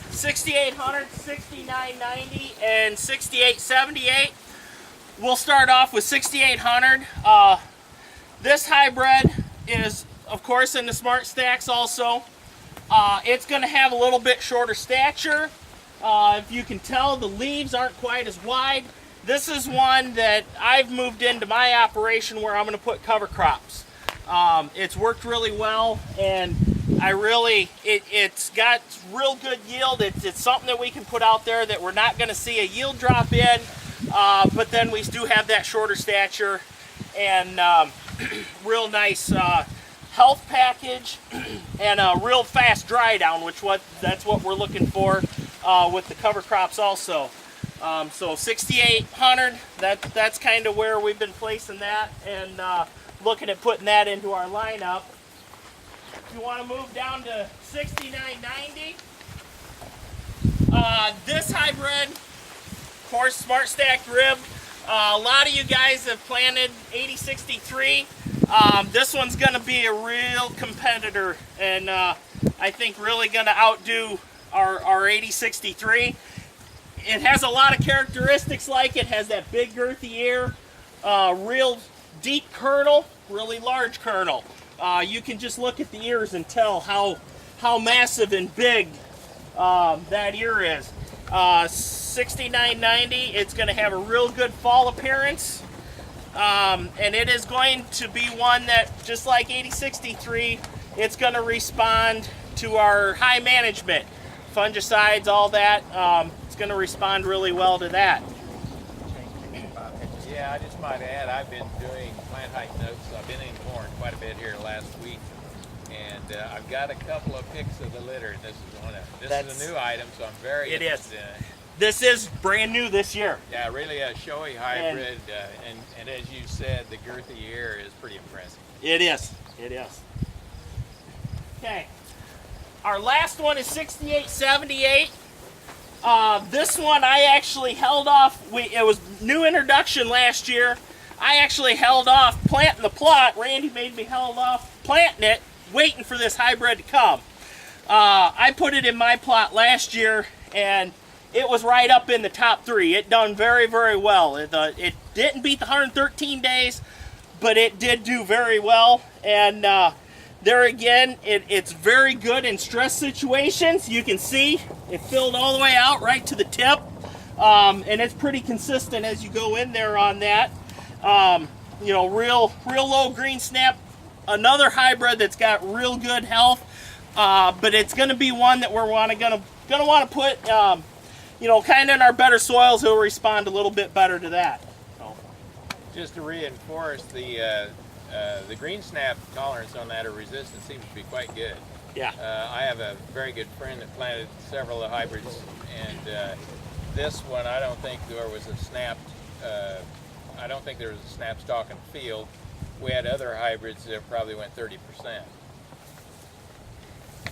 6800, 6990, and 6878. We'll start off with 6800. This hybrid is, of course, in the Smart Stacks also. It's going to have a little bit shorter stature. If you can tell, the leaves aren't quite as wide. This is one that I've moved into my operation where I'm going to put cover crops. It's worked really well, and it's got real good yield. It's something that we can put out there that we're not going to see a yield drop in, but then we do have that shorter stature and real nice health package and a real fast dry down, that's what we're looking for with the cover crops also. So 6800, that's kind of where we've been placing that and looking at putting that into our lineup. If you want to move down to 6990, this hybrid, of course, Smart Stacked rib. A lot of you guys have planted 8063. This one's going to be a real competitor, and I think really going to outdo our 8063. It has a lot of characteristics like it has that big girthy ear, real deep kernel, really large kernel. You can just look at the ears and tell how massive and big that ear is. 6990, it's going to have a real good fall appearance, and it is going to be one that, just like 8063, it's going to respond to our high management, fungicides, all that. It's going to respond really well to that. Yeah, I just might add, I've been doing plant height notes. I've been in corn quite a bit here last week, and I've got a couple of picks of the litter. This is one of this is a new item, so I'm very interested in it. This is brand new this year. Yeah, really a showy hybrid, and as you said, the girthy ear is pretty impressive. It is. It is. Okay. Our last one is 6878. This one I actually held off. It was new introduction last year. I actually held off planting the plot. Randy made me held off planting it, waiting for this hybrid to come. I put it in my plot last year, and it was right up in the top 3. It done very, very well. It didn't beat the 113 days, but it did do very well. And there again, it's very good in stress situations. You can see it filled all the way out right to the tip, and it's pretty consistent as you go in there on that. You know, real low green snap. Another hybrid that's got real good health, but it's going to be one that we're going to want to put, you know, kind of in our better soils. It'll respond a little bit better to that. So. Just to reinforce the green snap tolerance on that, or resistance, seems to be quite good. Yeah. I have a very good friend that planted several of the hybrids, and this one I don't think there was a snapped. I don't think there was a snap stalk in the field. We had other hybrids that probably went 30%.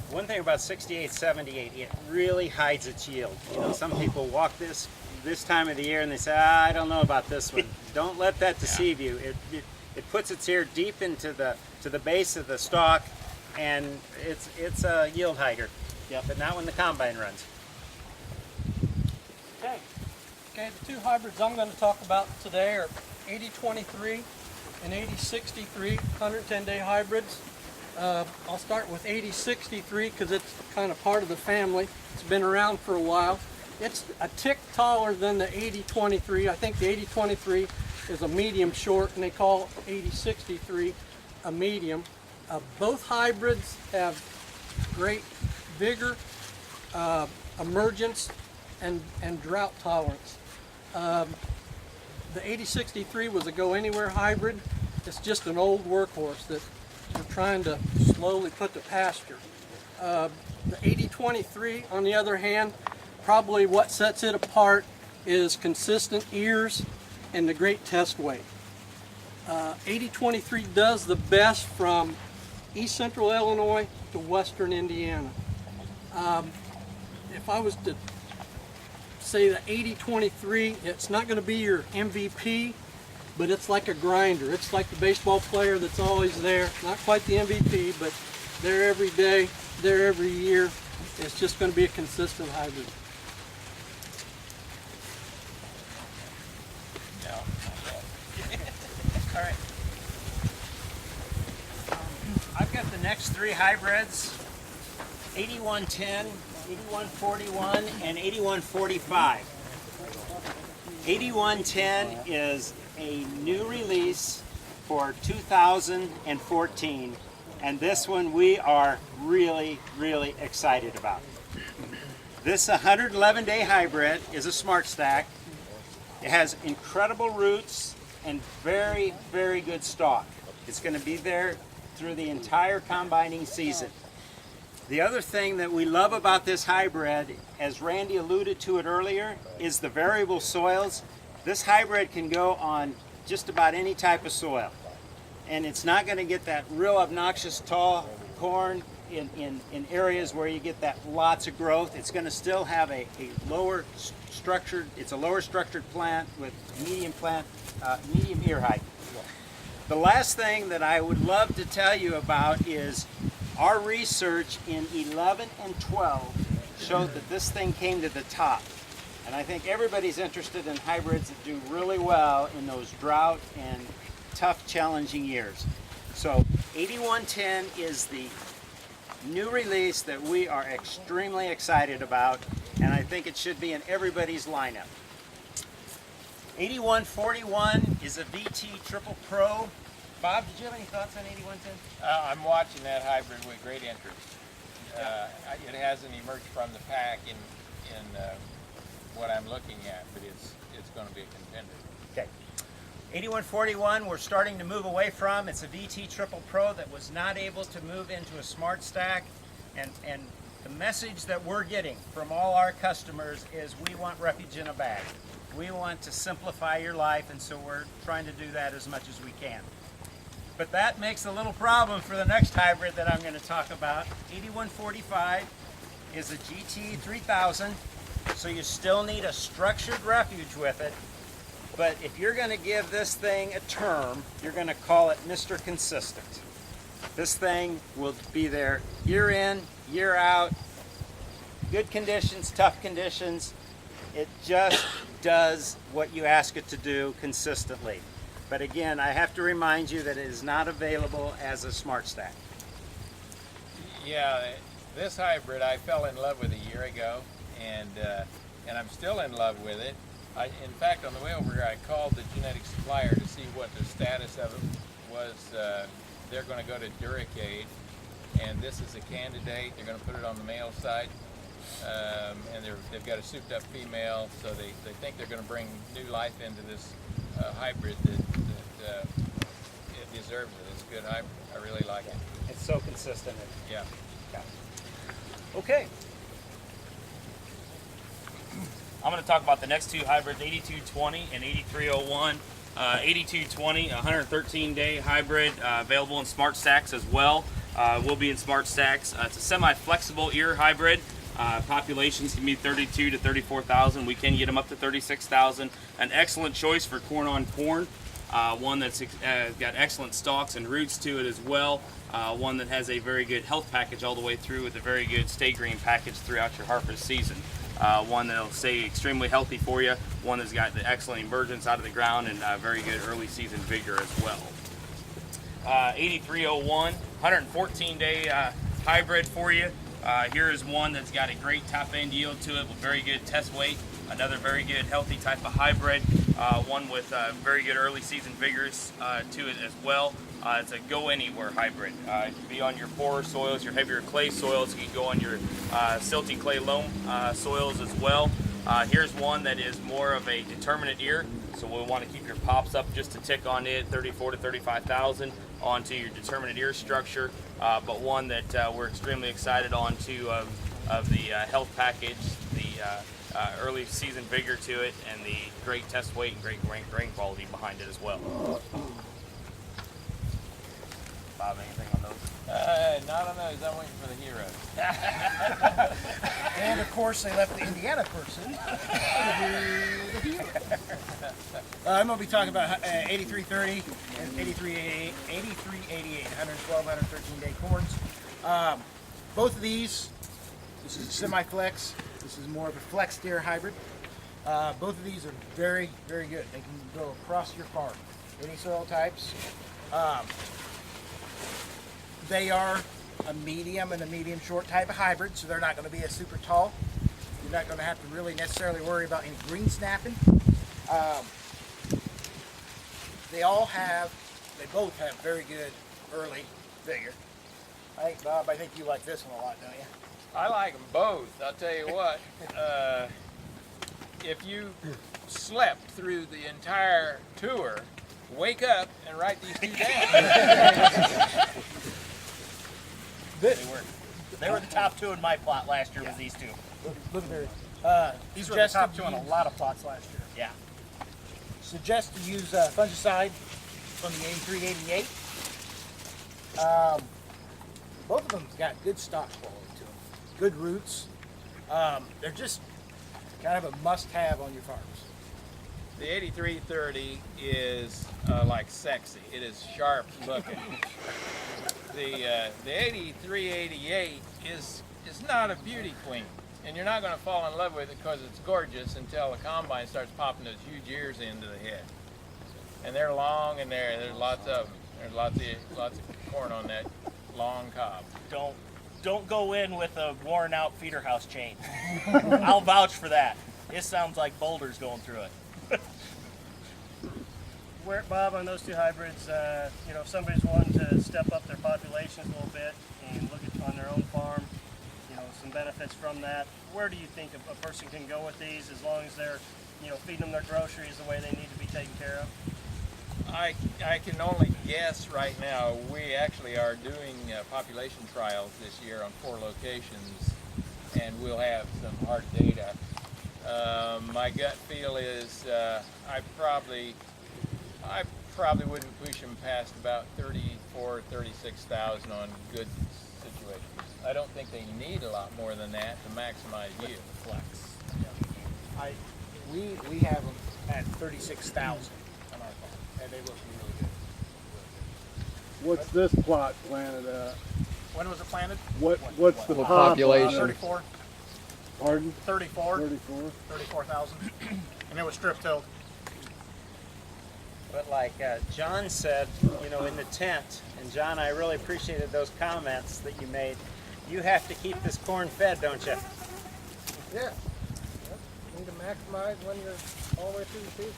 One thing about 6878, it really hides its yield. You know, some people walk this time of the year and they say, I don't know about this one. Don't let that deceive you. It puts its ear deep into the base of the stalk, and it's a yield hider. Yep. But not when the combine runs. Okay. Okay, the two hybrids I'm going to talk about today are 8023 and 8063 110-day hybrids. I'll start with 8063 because it's kind of part of the family. It's been around for a while. It's a tick taller than the 8023. I think the 8023 is a medium short, and they call 8063 a medium. Both hybrids have great vigor, emergence, and drought tolerance. The 8063 was a go-anywhere hybrid. It's just an old workhorse that we're trying to slowly put to pasture. The 8023, on the other hand, probably what sets it apart is consistent ears and the great test weight. 8023 does the best from east central Illinois to western Indiana. If I was to say the 8023, it's not going to be your MVP, but it's like a grinder. It's like the baseball player that's always there. Not quite the MVP, but there every day, there every year, It's just going to be a consistent hybrid. No, not yet. All right. I've got the next three hybrids, 8110, 8141, and 8145. 8110 is a new release for 2014, and this one we are really, really excited about. This 111-day hybrid is a smart stack. It has incredible roots and very, very good stalk. It's going to be there through the entire combining season. The other thing that we love about this hybrid, as Randy alluded to it earlier, is the variable soils. This hybrid can go on just about any type of soil. And it's not going to get that real obnoxious tall corn in areas where you get that lots of growth. It's going to still have a lower structured, it's a lower structured plant with medium ear height. The last thing that I would love to tell you about is our research in 11 and 12 showed that this thing came to the top. And I think everybody's interested in hybrids that do really well in those drought and tough, challenging years. So 8110 is the new release that we are extremely excited about, and I think it should be in everybody's lineup. 8141 is a VT Triple Pro. Bob, did you have any thoughts on 8110? I'm watching that hybrid with great interest. It hasn't emerged from the pack in what I'm looking at, but it's going to be a contender. Okay. 8141 we're starting to move away from. It's a VT Triple Pro that was not able to move into a smart stack, and the message that we're getting from all our customers is we want refuge in a bag. We want to simplify your life, and so we're trying to do that as much as we can. But that makes a little problem for the next hybrid that I'm going to talk about. 8145 is a GT 3000, so you still need a structured refuge with it. But if you're going to give this thing a term, you're going to call it Mr. Consistent. This thing will be there year in, year out, good conditions, tough conditions. It just does what you ask it to do consistently. But again, I have to remind you that it is not available as a smart stack. Yeah, this hybrid I fell in love with a year ago, and I'm still in love with it. In fact, on the way over here, I called the genetic supplier to see what the status of it was. They're going to go to Duracade, and this is a candidate. They're going to put it on the male side, and they've got a souped-up female, so they think they're going to bring new life into this hybrid that it deserves it. It's a good hybrid. I really like it. It's so consistent. Yeah. Okay. I'm going to talk about the next two hybrids, 8220 and 8301. 8220, 113-day hybrid, available in smart stacks as well. Will be in smart stacks. It's a semi-flexible ear hybrid. Populations can be 32 to 34,000. We can get them up to 36,000. An excellent choice for corn on corn. One that's got excellent stalks and roots to it as well. One that has a very good health package all the way through with a very good stay green package throughout your harvest season. One that'll stay extremely healthy for you. One that's got the excellent emergence out of the ground and very good early season vigor as well. 8301, 114-day hybrid for you. Here is one that's got a great top end yield to it with very good test weight. Another very good healthy type of hybrid. One with very good early season vigors to it as well. It's a go anywhere hybrid. It can be on your poorer soils, your heavier clay soils. It can go on your silty clay loam soils as well. Here's one that is more of a determinate ear, so we'll want to keep your pops up just to tick on it, 34 to 35,000 onto your determinate ear structure. But one that we're extremely excited on too of the health package, the early season vigor to it, and the great test weight and great grain quality behind it as well. Bob, anything on those? Not on those. I'm waiting for the hero. And of course, they left the Indiana person to do the hero. I'm going to be talking about 8330 and 8388, 112, 113-day corns. Both of these This is a semi-flex. This is more of a flex steer hybrid. Both of these are very, very good. They can go across your farm, any soil types. They are a medium and a medium short type of hybrid, so they're not going to be a super tall. You're not going to have to really necessarily worry about any green snapping. They both have very good early vigor. Bob, I think you like this one a lot, don't you? I like them both. I'll tell you what, if you slept through the entire tour, wake up and write these two down. They were the top 2 in my plot last year. Was these 2? Look at their. These were the top 2 on a lot of plots last year. Yeah. Suggest to use fungicide from the 8388. Both of them got good stock quality to them, good roots. They're just kind of a must-have on your farms. The 8330 is like sexy. It is sharp looking. The 8388 is not a beauty queen, and you're not going to fall in love with it because it's gorgeous until the combine starts popping those huge ears into the head. And they're long, and there's lots of them. There's lots of corn on that long cob. Don't go in with a worn out feeder house chain. I'll vouch for that. It sounds like boulders going through it. Where, Bob, on those 2 hybrids, if somebody's wanting to step up their populations a little bit and look at on their own farm, some benefits from that, where do you think a person can go with these as long as they're, feeding them their groceries the way they need to be taken care of? I can only guess right now. We actually are doing population trials this year on 4 locations, and we'll have some hard data. My gut feel is I probably wouldn't push them past about 34, 36,000 on good situations. I don't think they need a lot more than that to maximize yield. Flex. We have them at 36,000 on our farm, and they look really good. What's this plot planted at? When was it planted? What's the population? 34. Pardon? 34. 34. 34,000. And it was strip tilled. But like John said, in the tent, and John, I really appreciated those comments that you made. You have to keep this corn fed, don't you? Yeah. You need to maximize when you're all the way through the season.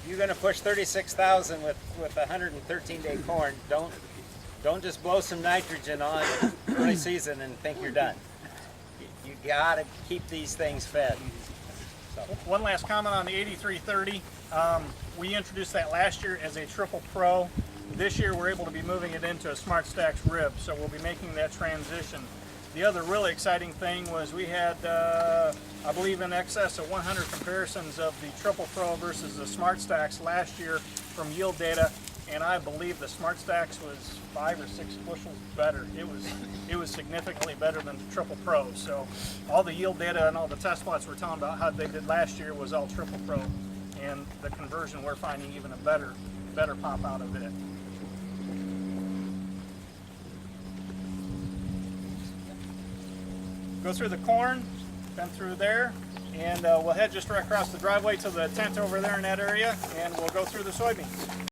You're going to push 36,000 with 113-day corn. Don't just blow some nitrogen on early season and think you're done. You got to keep these things fed. So. One last comment on the 8330. We introduced that last year as a Triple Pro. This year we're able to be moving it into a Smart Stacks rib, so we'll be making that transition. The other really exciting thing was we had, I believe, in excess of 100 comparisons of the Triple Pro versus the Smart Stacks last year from yield data, and I believe the Smart Stacks was 5 or 6 bushels better. It was significantly better than the Triple Pro. So all the yield data and all the test plots we're talking about how they did last year was all Triple Pro, and the conversion we're finding even a better pop out of it. Go through the corn, then through there, and we'll head just right across the driveway to the tent over there in that area, and we'll go through the soybeans.